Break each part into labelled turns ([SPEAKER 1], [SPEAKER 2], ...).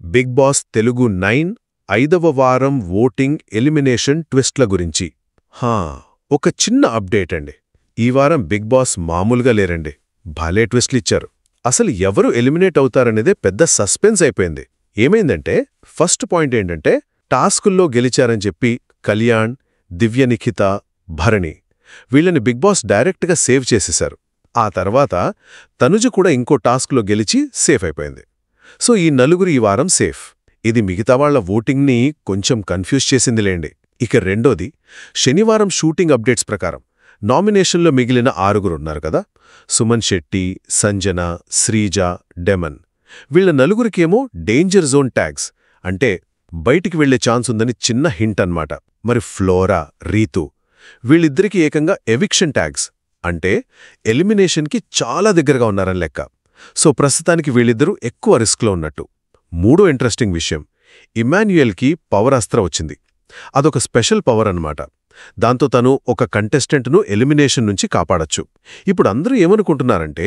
[SPEAKER 1] Big boss Telugu 9 ఐదవ వారం voting elimination ట్విస్ట్ల గురించి. ఒక చిన్న అప్డేట్ అండి. ఈ వారం బిగ్ బాస్ మామూలుగా లేరండి. భలే ట్విస్ట్లిచ్చారు. అసలు ఎవరు ఎలిమినేట్ అవుతారనేదే పెద్ద సస్పెన్స్ అయిపోయింది. ఏమైందంటే ఫస్ట్ పాయింట్ ఏంటంటే టాస్కుల్లో గెలిచారని చెప్పి కళ్యాణ్, దివ్యనిఖిత, భరణి వీళ్ళని బిగ్ బాస్ డైరెక్ట్గా సేవ్ చేసేశారు. ఆ తర్వాత తనుజ కూడా ఇంకో టాస్క్లో గెలిచి సేఫ్ అయిపోయింది. సో ఈ నలుగురు ఈ వారం సేఫ్. ఇది మిగతా వాళ్ల ఓటింగ్ని కొంచెం కన్ఫ్యూజ్ చేసిందిలేండి. ఇక రెండోది, శనివారం షూటింగ్ అప్డేట్స్ ప్రకారం నామినేషన్లో మిగిలిన 6 ఉన్నారు కదా. సుమన్ శెట్టి, సంజన, శ్రీజ, డెమన్. వీళ్ల నలుగురికేమో డేంజర్ జోన్ ట్యాగ్స్, అంటే బయటికి వెళ్లే ఛాన్స్ ఉందని చిన్న హింట్ అన్నమాట. మరి ఫ్లోరా, రీతు వీళ్ళిద్దరికీ ఏకంగా ఎవిక్షన్ ట్యాగ్స్, అంటే ఎలిమినేషన్కి చాలా దగ్గరగా ఉన్నారని లెక్క. సో ప్రస్తుతానికి వీళ్ళిద్దరూ ఎక్కువ రిస్క్లో ఉన్నట్టు. మూడో ఇంట్రెస్టింగ్ విషయం, ఇమాన్యుయల్కి పవర్ అస్త్ర వచ్చింది. అదొక స్పెషల్ పవర్ అన్నమాట. దాంతో తను ఒక కంటెస్టెంట్ను ఎలిమినేషన్ నుంచి కాపాడచ్చు. ఇప్పుడు అందరూ ఏమనుకుంటున్నారంటే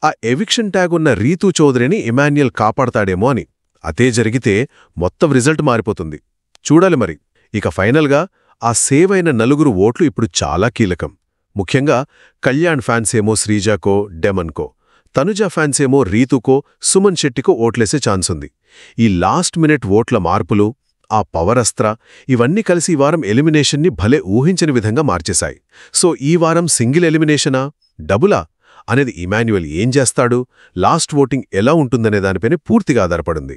[SPEAKER 1] ఆ ఎవిక్షన్ ట్యాగ్ ఉన్న రీతూ చౌదరిని ఇమాన్యుయల్ కాపాడతాడేమో అని. అదే జరిగితే మొత్తం రిజల్ట్ మారిపోతుంది. చూడాలి మరి. ఇక ఫైనల్గా ఆ సేవ్ అయిన నలుగురు ఓట్లు ఇప్పుడు చాలా కీలకం. ముఖ్యంగా కళ్యాణ్ ఫ్యాన్సేమో శ్రీజాకో, డెమన్కో, తనుజ ఫ్యాన్సేమో రీతుకో, సుమన్ శెట్టికో ఓట్లేసే ఛాన్సుంది. ఈ లాస్ట్ మినిట్ ఓట్ల మార్పులు, ఆ పవర్ అస్త్ర ఇవన్నీ కలిసి ఈ వారం ఎలిమినేషన్ని భలే ఊహించని విధంగా మార్చేశాయి. సో ఈ వారం సింగిల్ ఎలిమినేషనా, డబులా అనేది ఇమాన్యుయల్ ఏం చేస్తాడు, లాస్ట్ ఓటింగ్ ఎలా ఉంటుందనే దానిపైనే పూర్తిగా ఆధారపడింది.